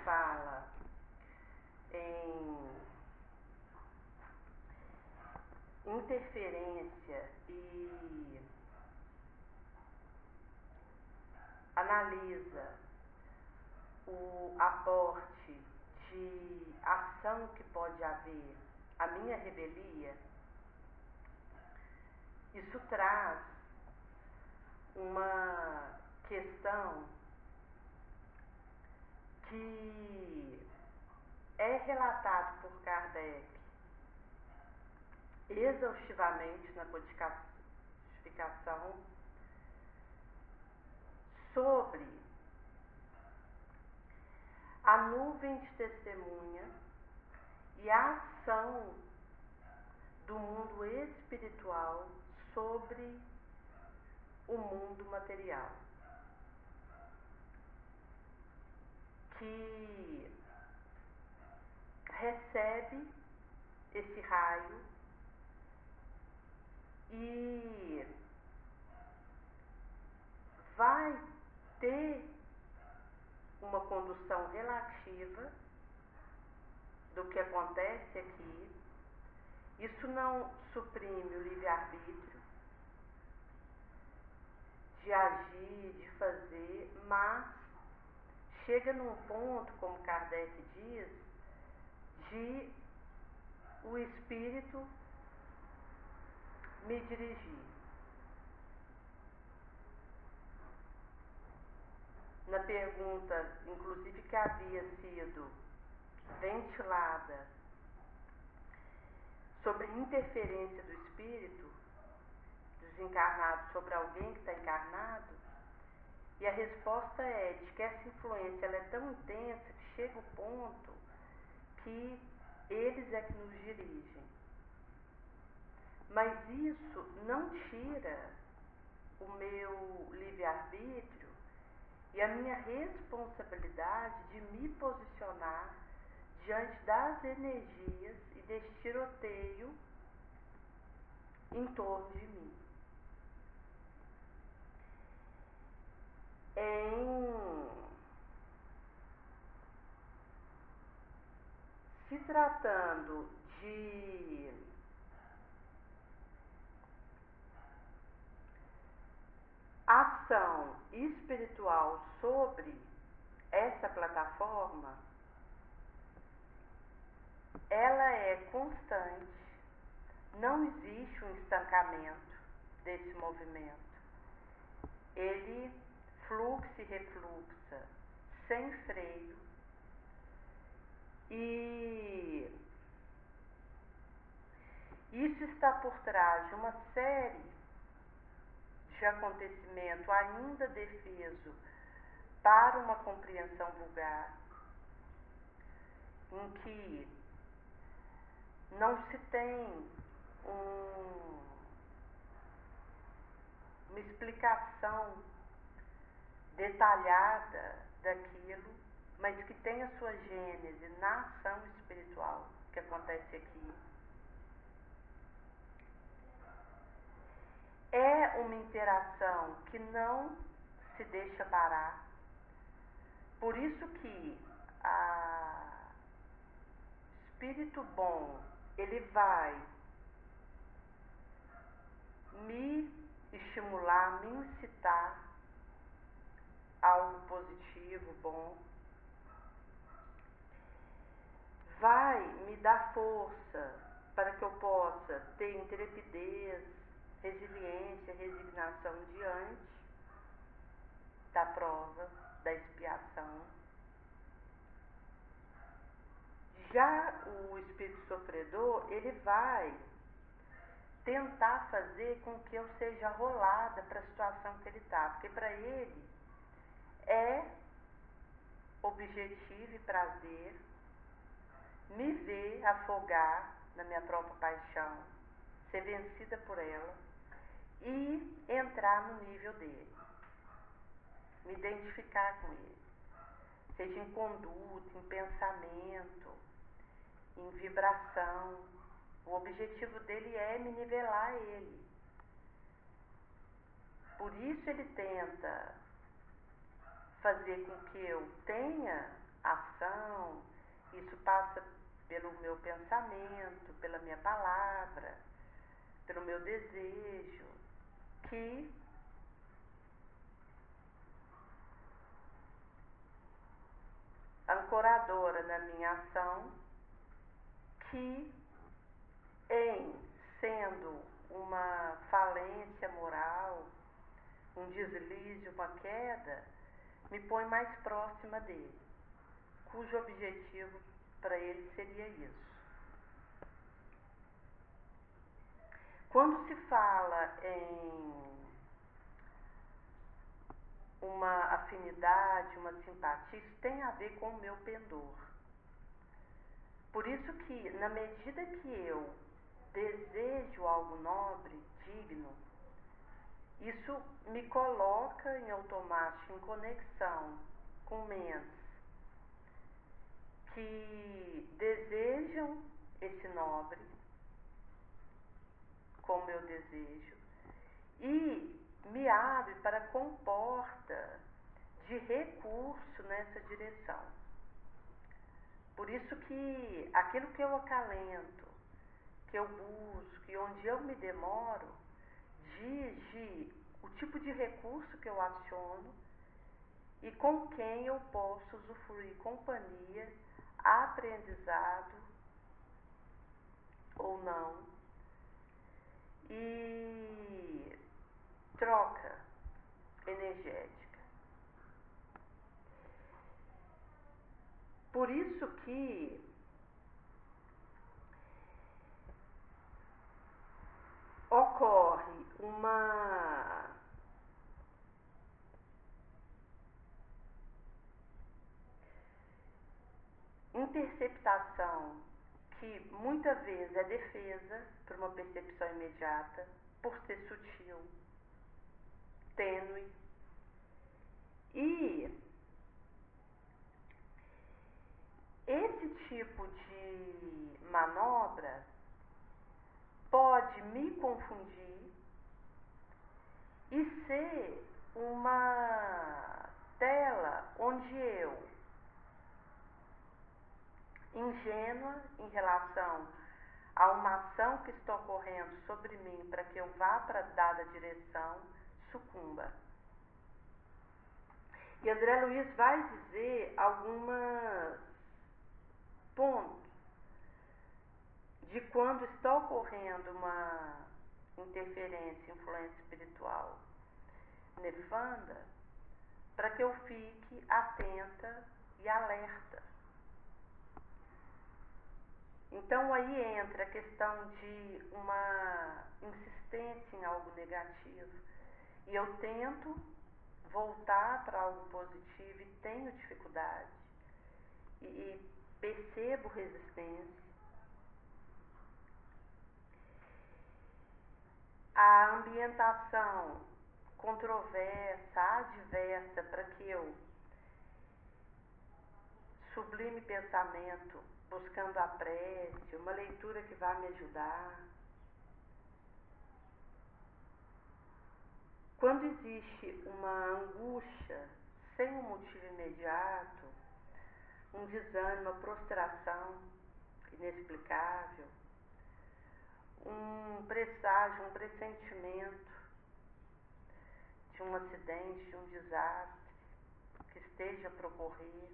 fala em interferência e analisa o aporte de ação que pode haver à minha revelia, isso traz uma questão que é relatado por Kardec exaustivamente na codificação sobre a nuvem de testemunha e a ação do mundo espiritual sobre o mundo material, que recebe esse raio e vai ter uma condução relativa do que acontece aqui. Isso não suprime o livre-arbítrio de agir, de fazer, mas chega num ponto, como Kardec diz, de o espírito me dirigir. Na pergunta, inclusive, que havia sido ventilada sobre interferência do espírito desencarnado sobre alguém que está encarnado, e a resposta é de que essa influência ela é tão intensa que chega o ponto que eles é que nos dirigem. Mas isso não tira o meu livre-arbítrio e a minha responsabilidade de me posicionar diante das energias e desse tiroteio em torno de mim. Se tratando de ação espiritual sobre essa plataforma, ela é constante, não existe um estancamento desse movimento. Ele fluxa e refluxa sem freio, e isso está por trás de uma série de acontecimentos ainda defeso para uma compreensão vulgar, em que não se tem uma explicação detalhada daquilo, mas que tem a sua gênese na ação espiritual que acontece aqui. É uma interação que não se deixa parar. Por isso que espírito bom, ele vai me estimular, me incitar a algo positivo, bom. Vai me dar força para que eu possa ter intrepidez, resiliência, resignação diante da prova, da expiação. Já o espírito sofredor, ele vai tentar fazer com que eu seja rolada para a situação que ele está, porque para ele é objetivo e prazer me ver afogar na minha própria paixão, ser vencida por ela e entrar no nível dele, me identificar com ele, seja em conduta, em pensamento, em vibração. O objetivo dele é me nivelar a ele. Por isso ele tenta fazer com que eu tenha ação, isso passa pelo meu pensamento, pela minha palavra, pelo meu desejo, que ancoradora na minha ação, que em sendo uma falência moral, um deslize, uma queda, me põe mais próxima dele, cujo objetivo para ele seria isso. Quando se fala em uma afinidade, uma simpatia, isso tem a ver com o meu pendor. Por isso que, na medida que eu desejo algo nobre, digno, isso me coloca em automático, em conexão com mentes que desejam esse nobre, como eu desejo, e me abre para a comporta de recurso nessa direção. Por isso que aquilo que eu acalento, que eu busco e onde eu me demoro, diz o tipo de recurso que eu aciono e com quem eu posso usufruir companhia, aprendizado ou não, e troca energética. Por isso que ocorre uma interceptação que muitas vezes é defesa por uma percepção imediata, por ser sutil, tênue, e esse tipo de manobra pode me confundir e ser uma tela onde eu, ingênua em relação a uma ação que está ocorrendo sobre mim para que eu vá para dada direção, sucumba. E André Luiz vai dizer alguns pontos de quando está ocorrendo uma interferência, influência espiritual nefanda, para que eu fique atenta e alerta. Então aí entra a questão de uma insistência em algo negativo. E eu tento voltar para algo positivo e tenho dificuldade. E percebo resistência. A ambientação controversa, adversa, para que eu sublime pensamento, buscando a prece, uma leitura que vai me ajudar. Quando existe uma angústia sem um motivo imediato, um desânimo, uma prostração inexplicável, um presságio, um pressentimento de um acidente, de um desastre que esteja para ocorrer,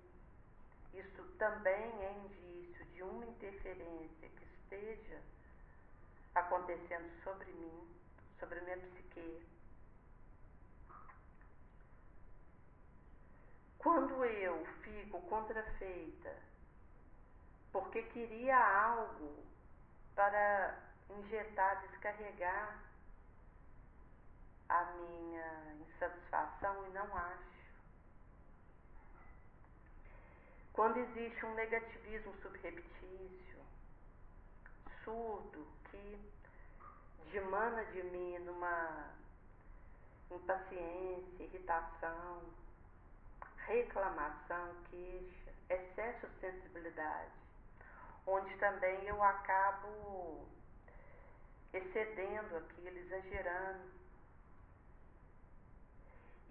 isso também é indício de uma interferência que esteja acontecendo sobre mim, sobre a minha psique. Quando eu fico contrafeita porque queria algo para injetar, descarregar a minha insatisfação e não acho. Quando existe um negativismo subreptício, surdo, que dimana de mim numa impaciência, irritação, reclamação, queixa, excesso de sensibilidade, onde também eu acabo excedendo aquilo, exagerando.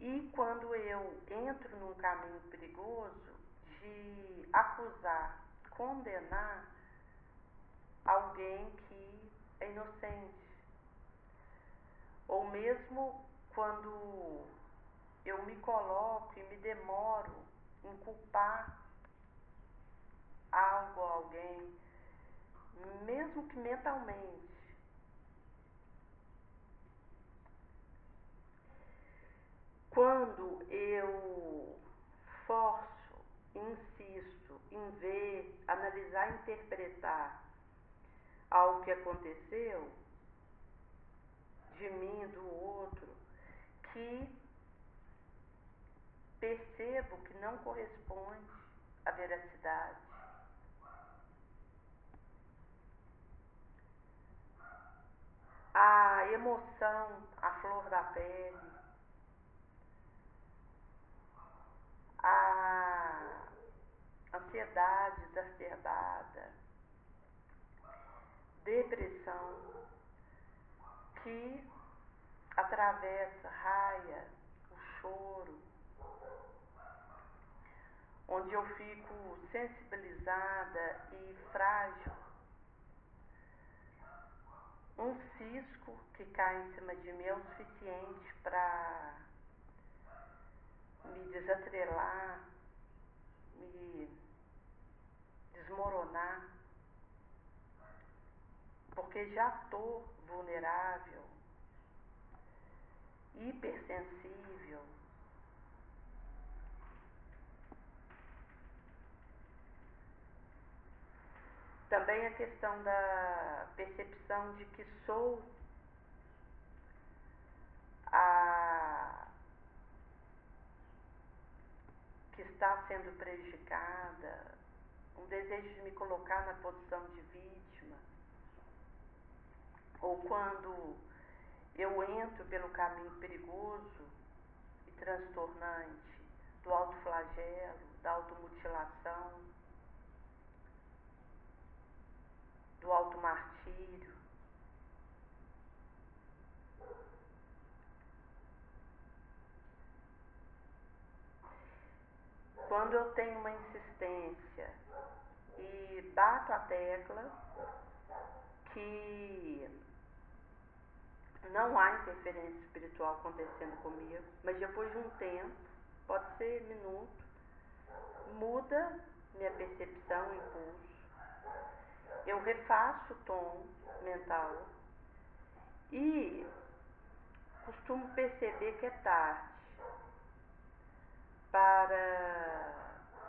E quando eu entro num caminho perigoso, de acusar, condenar alguém que é inocente. Ou mesmo quando eu me coloco e me demoro em culpar algo ou alguém, mesmo que mentalmente. Quando eu forço, insisto em ver, analisar, interpretar algo que aconteceu de mim, do outro, que percebo que não corresponde à veracidade. A emoção, a flor da pele, a ansiedade exacerbada, depressão, que atravessa, raia, o choro, onde eu fico sensibilizada e frágil. Um cisco que cai em cima de mim é o suficiente para me desatrelar, me desmoronar, porque já estou vulnerável, hipersensível. Também a questão da percepção de que sou a que está sendo prejudicada, um desejo de me colocar na posição de vítima, ou quando eu entro pelo caminho perigoso e transtornante do autoflagelo, da automutilação, do automartírio. Quando eu tenho uma insistência e bato a tecla que não há interferência espiritual acontecendo comigo, mas depois de um tempo, pode ser minuto, muda minha percepção, impulso, eu refaço o tom mental e costumo perceber que é tarde para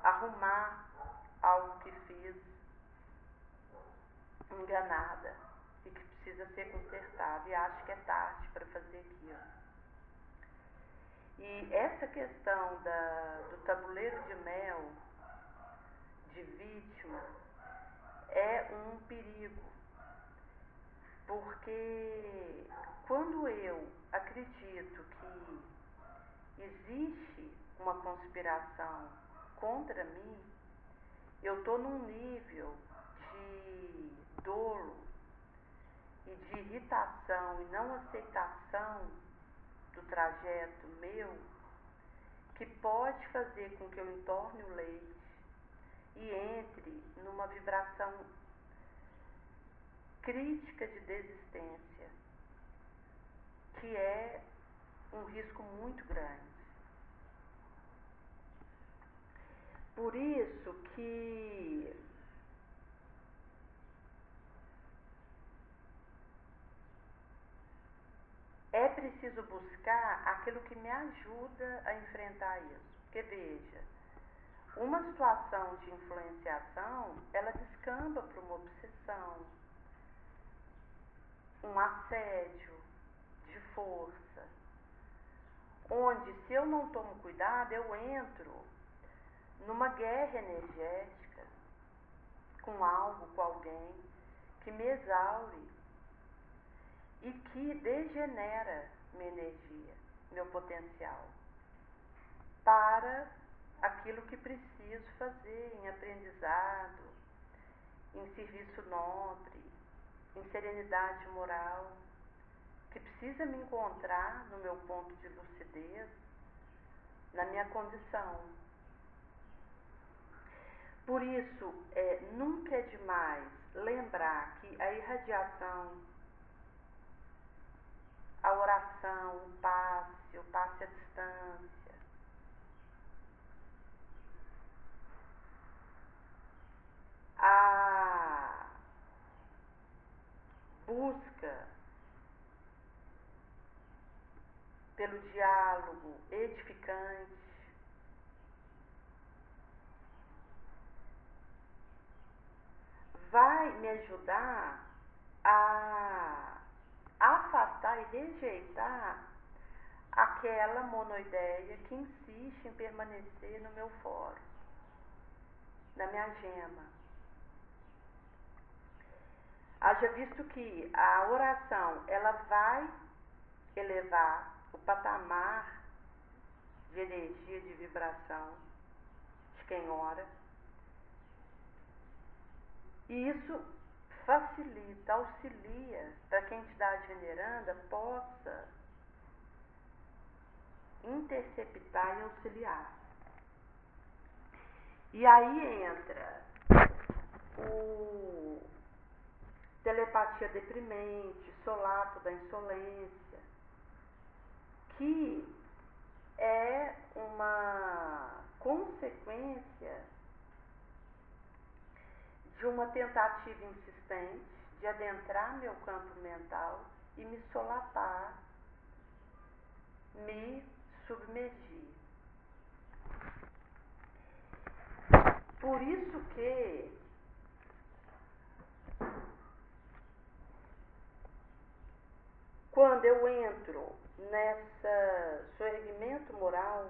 arrumar algo que fiz enganada e que precisa ser consertado, e acho que é tarde para fazer aquilo. E essa questão do tabuleiro de mel, de vítima, é um perigo, porque quando eu acredito que existe uma conspiração contra mim, eu estou num nível de dolo e de irritação e não aceitação do trajeto meu, que pode fazer com que eu entorne o leite e entre numa vibração crítica de desistência, que é um risco muito grande. Por isso que é preciso buscar aquilo que me ajuda a enfrentar isso. Porque veja, uma situação de influenciação, ela descamba para uma obsessão, um assédio de força, onde se eu não tomo cuidado, eu entro numa guerra energética com algo, com alguém, que me exaure e que degenera minha energia, meu potencial, para aquilo que preciso fazer em aprendizado, em serviço nobre, em serenidade moral, que precisa me encontrar no meu ponto de lucidez, na minha condição. Por isso, nunca é demais lembrar que a irradiação, a oração, o passe à distância, a busca pelo diálogo edificante, vai me ajudar a afastar e rejeitar aquela monoideia que insiste em permanecer no meu fórum, na minha gema. Haja visto que a oração, ela vai elevar o patamar de energia, de vibração de quem ora. E isso facilita, auxilia para que a entidade veneranda possa interceptar e auxiliar. E aí entra o telepatia deprimente, solapo da insolência, que é uma consequência de uma tentativa insistente de adentrar meu campo mental e me solapar, me submergir. Por isso que quando eu entro nessa soerguimento moral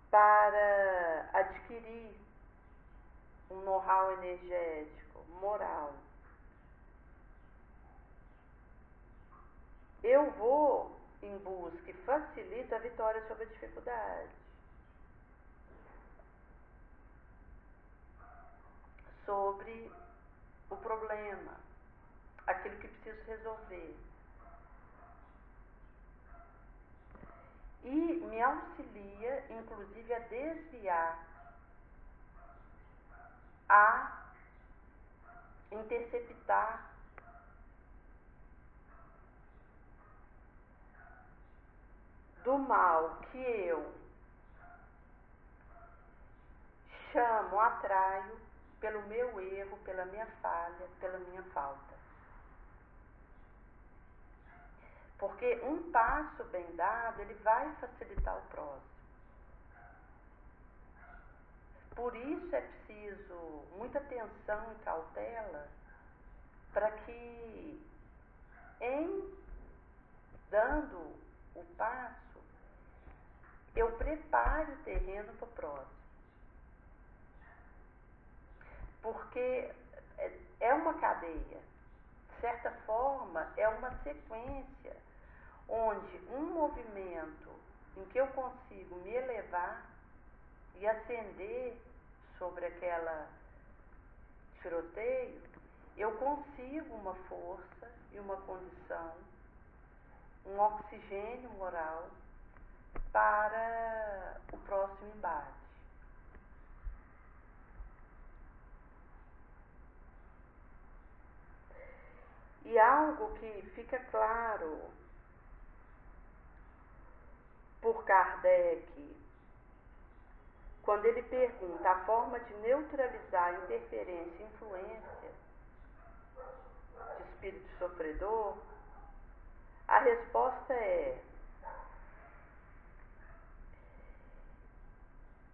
para adquirir um know-how energético, moral, eu vou em busca e facilito a vitória sobre a dificuldade, sobre o problema, aquilo que preciso resolver. E me auxilia, inclusive, a desviar, a interceptar do mal que eu chamo, atraio pelo meu erro, pela minha falha, pela minha falta. Porque um passo bem dado, ele vai facilitar o próximo. Por isso é preciso muita atenção e cautela para que, em dando o passo, eu prepare o terreno para o próximo. Porque é uma cadeia. De certa forma, é uma sequência onde um movimento em que eu consigo me elevar e ascender sobre aquela tiroteio, eu consigo uma força e uma condição, um oxigênio moral para o próximo embate. E algo que fica claro por Kardec, quando ele pergunta a forma de neutralizar a interferência e influência de espírito sofredor, a resposta é: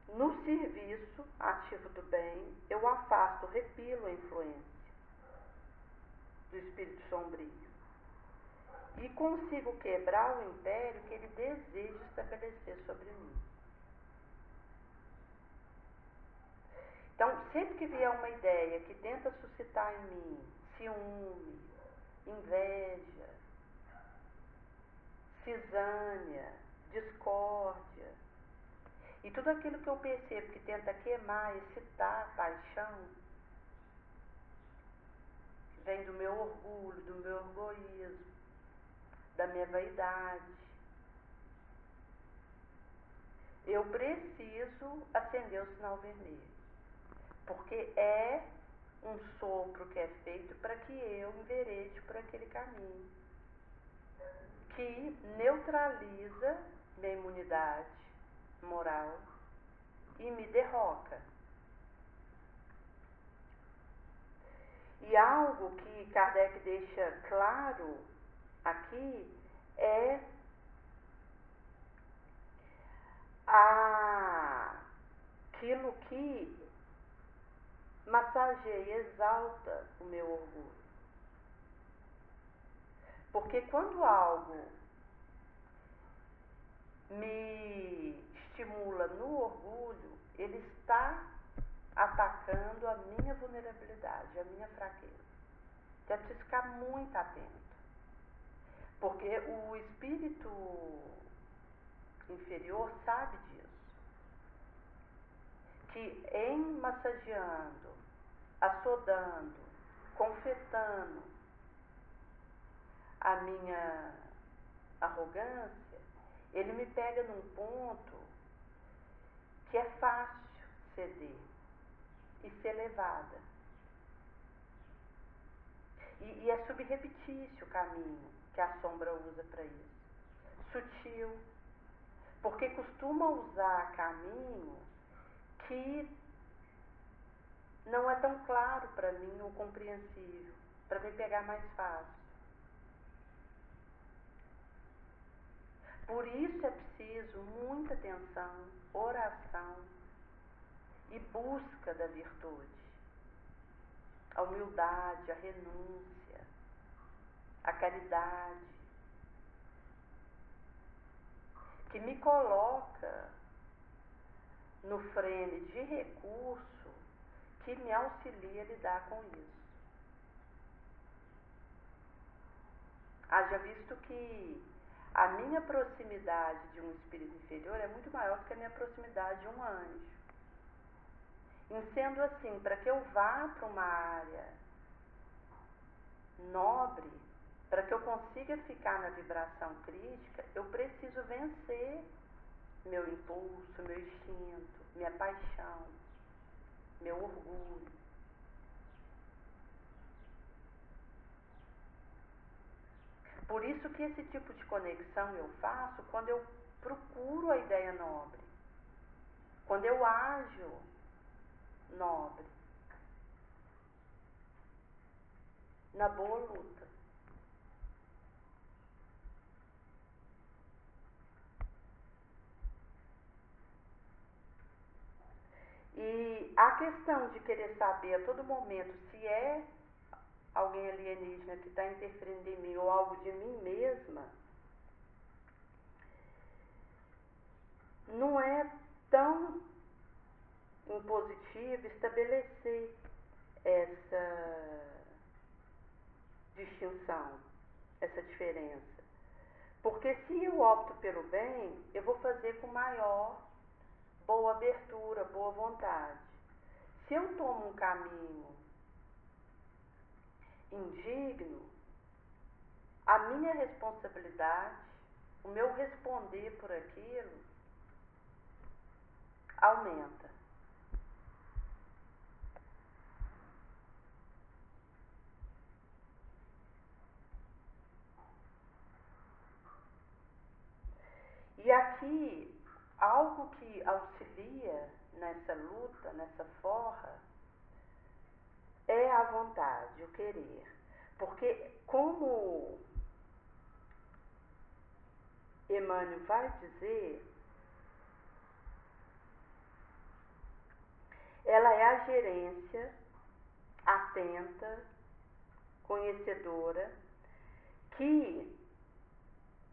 no serviço ativo do bem, eu afasto, repilo a influência do espírito sombrio e consigo quebrar o império que ele deseja estabelecer sobre mim. Então, sempre que vier uma ideia que tenta suscitar em mim ciúme, inveja, cisânia, discórdia, e tudo aquilo que eu percebo que tenta queimar, excitar a paixão, vem do meu orgulho, do meu egoísmo, da minha vaidade. Eu preciso preciso acender o sinal vermelho, porque é um sopro que é feito para que eu enverede por aquele caminho, que neutraliza minha imunidade moral e me derroca. E algo que Kardec deixa claro aqui é aquilo que massageia, exalta o meu orgulho. Porque quando algo me estimula no orgulho, ele está atacando a minha vulnerabilidade, a minha fraqueza. Então é preciso ficar muito atento. Porque o espírito inferior sabe disso. Que em massageando, assodando, confetando a minha arrogância, ele me pega num ponto que é fácil ceder e ser levada. E é subrepetício o caminho que a sombra usa para isso. Sutil. Porque costuma usar caminho que não é tão claro para mim ou compreensível, para me pegar mais fácil. Por isso é preciso muita atenção, oração e busca da virtude. A humildade, a renúncia, a caridade, que me coloca no frame de recurso que me auxilia a lidar com isso. Haja visto que a minha proximidade de um espírito inferior é muito maior do que a minha proximidade de um anjo. E sendo assim, para que eu vá para uma área nobre, para que eu consiga ficar na vibração crítica, eu preciso vencer meu impulso, meu instinto, minha paixão, meu orgulho. Por isso que esse tipo de conexão eu faço quando eu procuro a ideia nobre, quando eu ajo nobre, na boa luta. E a questão de querer saber a todo momento se é alguém alienígena que está interferindo em mim ou algo de mim mesma, não é tão impositivo estabelecer essa distinção, essa diferença. Porque se eu opto pelo bem, eu vou fazer com maior boa abertura, boa vontade. Se eu tomo um caminho indigno, a minha responsabilidade, o meu responder por aquilo, aumenta. E aqui, algo que auxilia nessa luta, nessa forra, é a vontade, o querer. Porque, como Emmanuel vai dizer, ela é a gerência atenta, conhecedora, que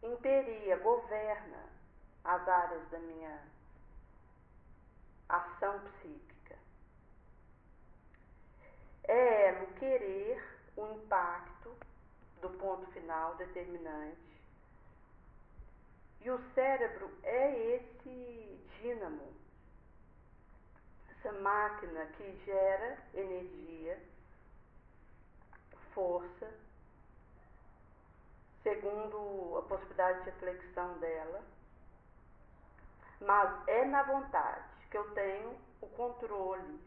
imperia, governa as áreas da minha ação psíquica. É ela o querer, o impacto do ponto final determinante. E o cérebro é esse dínamo, essa máquina que gera energia, força, segundo a possibilidade de reflexão dela, Mas é na vontade que eu tenho o controle,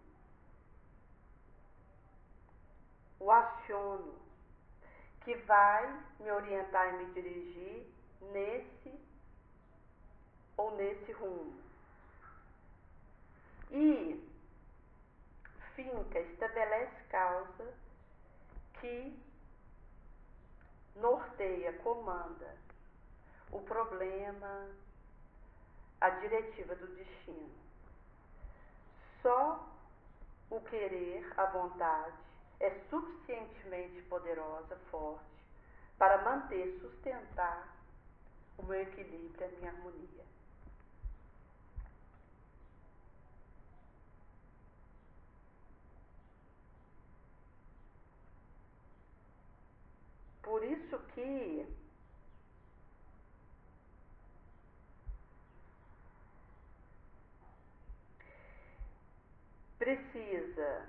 o aciono, que vai me orientar e me dirigir nesse ou nesse rumo. E finca, estabelece causa que norteia, comanda o problema, a diretiva do destino. Só o querer, a vontade, é suficientemente poderosa, forte, para manter, sustentar o meu equilíbrio, a minha harmonia. Por isso que precisa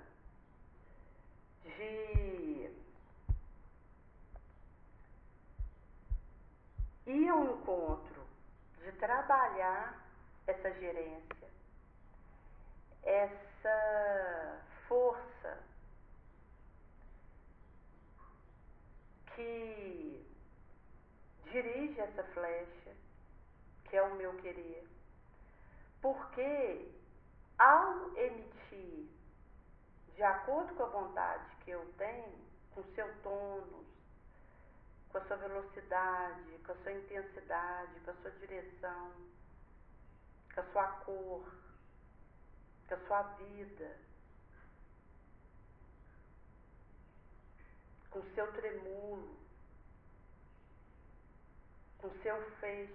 de ir ao encontro, de trabalhar essa gerência, essa força que dirige essa flecha, que é o meu querer. Porque ao emitir de acordo com a vontade que eu tenho, com o seu tônus, com a sua velocidade, com a sua intensidade, com a sua direção, com a sua cor, com a sua vida, com o seu tremulo, com o seu feixe,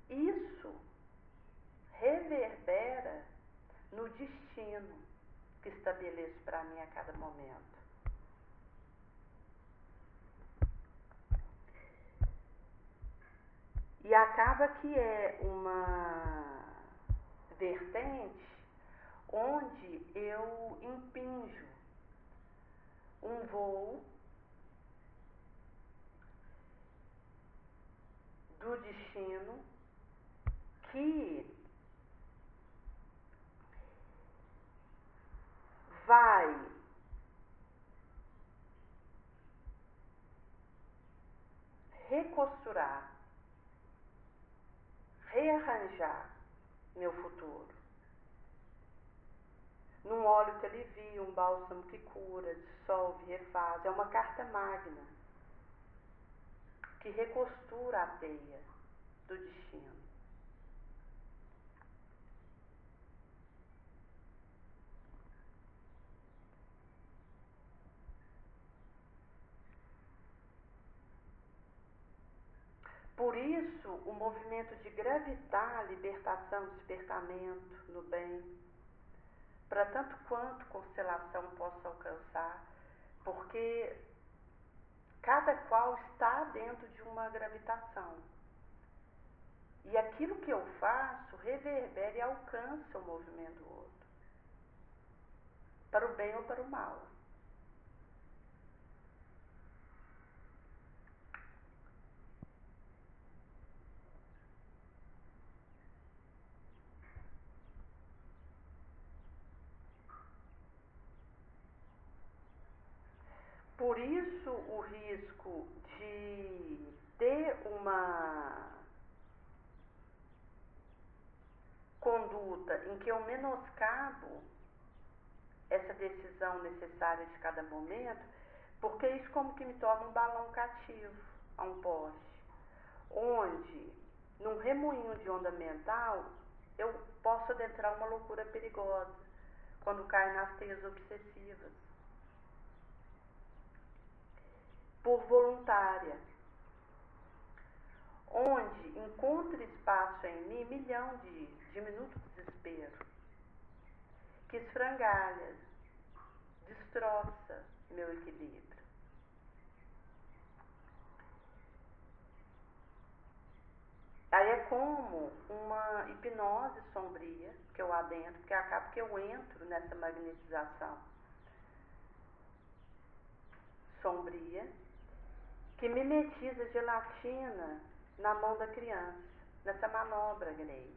isso reverbera no destino que estabeleço para mim a cada momento. E acaba que é uma vertente onde eu impinjo um voo do destino que vai recosturar, rearranjar meu futuro. Num óleo que alivia, um bálsamo que cura, dissolve, refaz. É uma carta magna que recostura a teia do destino. Por isso, o movimento de gravitar, libertação, despertamento no bem, para tanto quanto constelação possa alcançar, porque cada qual está dentro de uma gravitação. E aquilo que eu faço reverbera e alcança o movimento do outro, para o bem ou para o mal. Por isso, o risco de ter uma conduta em que eu menoscabo essa decisão necessária de cada momento, porque isso como que me torna um balão cativo a um poste, onde, num remoinho de onda mental, eu posso adentrar uma loucura perigosa, quando cai nas teias obsessivas, por voluntária, onde encontra espaço em mim milhão de diminuto desespero, que esfrangalha, destroça meu equilíbrio. Aí é como uma hipnose sombria que eu adentro, porque acaba que eu entro nessa magnetização sombria, que mimetiza gelatina na mão da criança, nessa manobra, Gnei.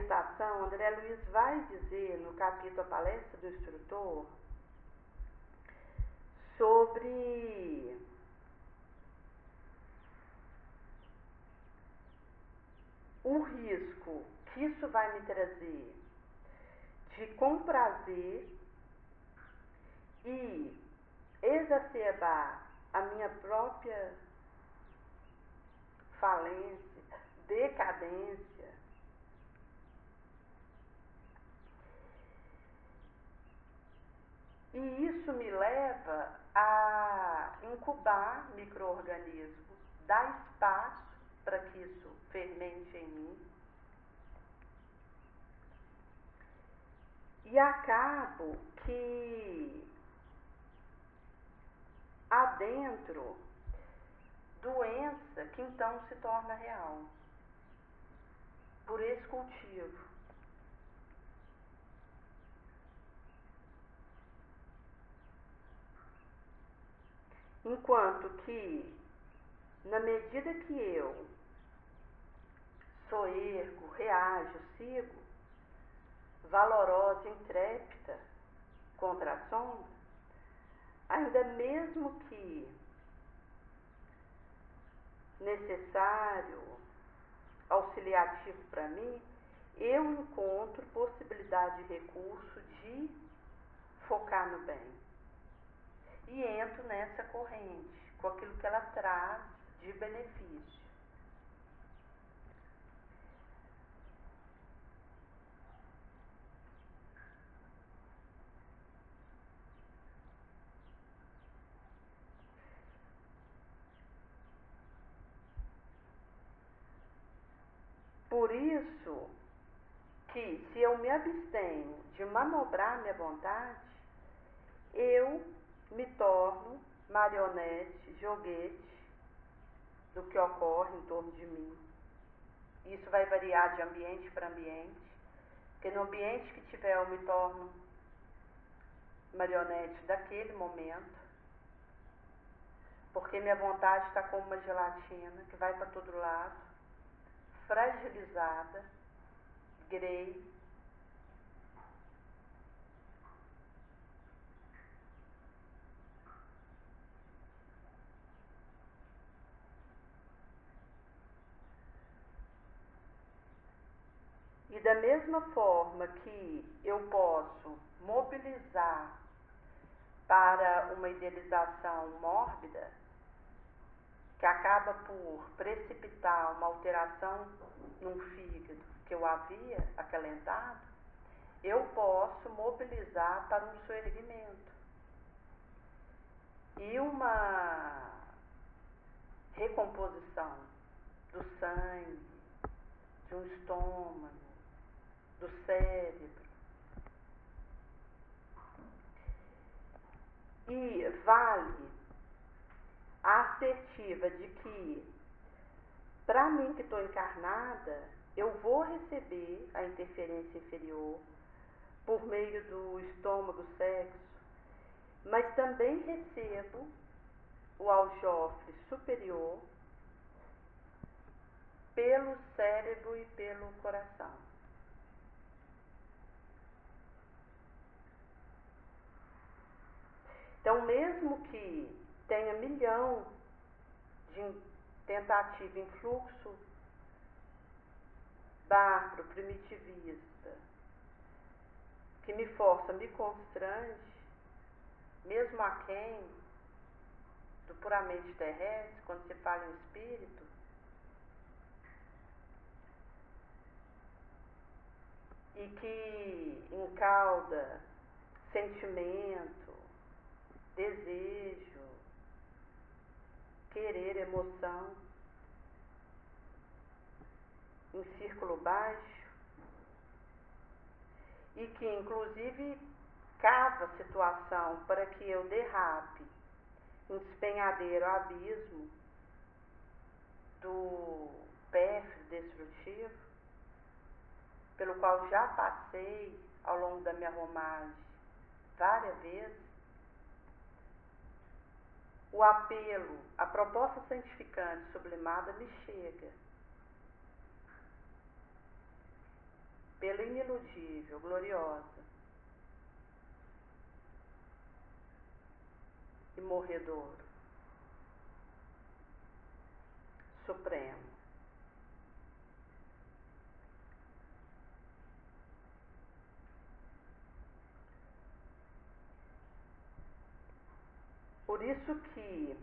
argumentação, André Luiz vai dizer no capítulo A Palestra do Instrutor sobre o risco que isso vai me trazer de, com prazer, e exacerbar a minha própria falência, decadência. E isso me leva a incubar micro-organismos, dar espaço para que isso fermente em mim. E acabo que adentro doença que então se torna real por esse cultivo. Enquanto que, na medida que eu soergo, reajo, sigo, valorosa, intrépida contra a sombra, ainda mesmo que necessário, auxiliativo para mim, eu encontro possibilidade e recurso de focar no bem. E entro nessa corrente, com aquilo que ela traz de benefício. Por isso que, se eu me abstenho de manobrar minha vontade, eu me torno marionete, joguete do que ocorre em torno de mim. Isso vai variar de ambiente para ambiente, porque no ambiente que tiver eu me torno marionete daquele momento, porque minha vontade está como uma gelatina que vai para todo lado, fragilizada, grey. E da mesma forma que eu posso mobilizar para uma idealização mórbida, que acaba por precipitar uma alteração num fígado que eu havia acalentado, eu posso mobilizar para um soerguimento e uma recomposição do sangue, de um estômago, do cérebro. E vale a assertiva de que, para mim que estou encarnada, eu vou receber a interferência inferior por meio do estômago, sexo, mas também recebo o aljofre superior pelo cérebro e pelo coração. Então, mesmo que tenha milhão de tentativa em fluxo bárbaro, primitivista, que me força, me constrange, mesmo aquém do puramente terrestre, quando se fala em espírito, e que encauda sentimento, desejo, querer, emoção, em círculo baixo, e que inclusive cava a situação para que eu derrape em despenhadeiro abismo do pérfido destrutivo, pelo qual já passei ao longo da minha romagem várias vezes. O apelo, a proposta santificante sublimada me chega. pela iniludível, gloriosa e morredouro, supremo. Por isso que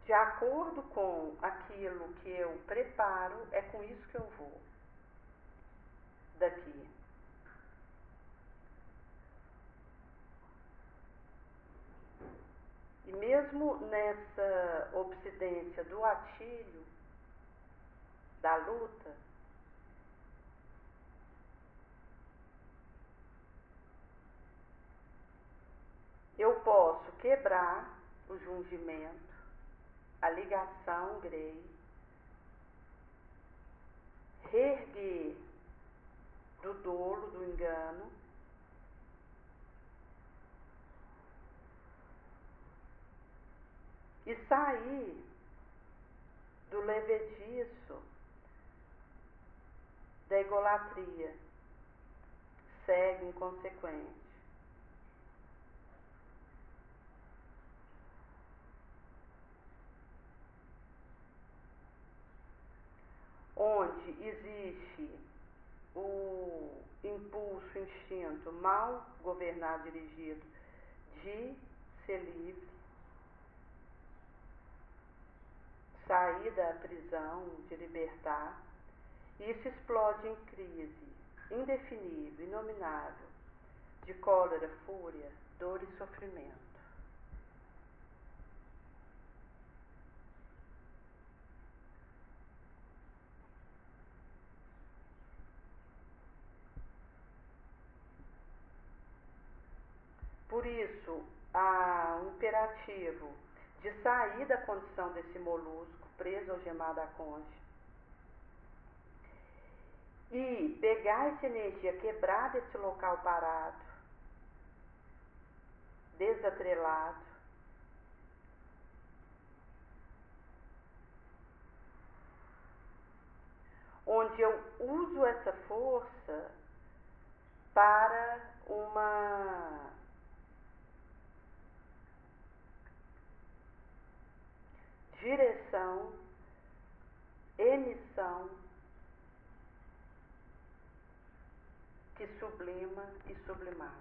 de acordo com aquilo que eu preparo, é com isso que eu vou daqui. E mesmo nessa obsidência do atilho, da luta, eu posso quebrar o jungimento, a ligação grey, reerguer do dolo, do engano, e sair do levediço da egolatria, cego, inconsequente. Onde existe o impulso, o instinto mal governado, dirigido, de ser livre, sair da prisão, de libertar, e isso explode em crise indefinível, inominável, de cólera, fúria, dor e sofrimento. Por isso, há um imperativo de sair da condição desse molusco preso, algemado à concha, e pegar essa energia, quebrar desse local parado, desatrelado, onde eu uso essa força para uma direção, emissão que sublima e sublimada.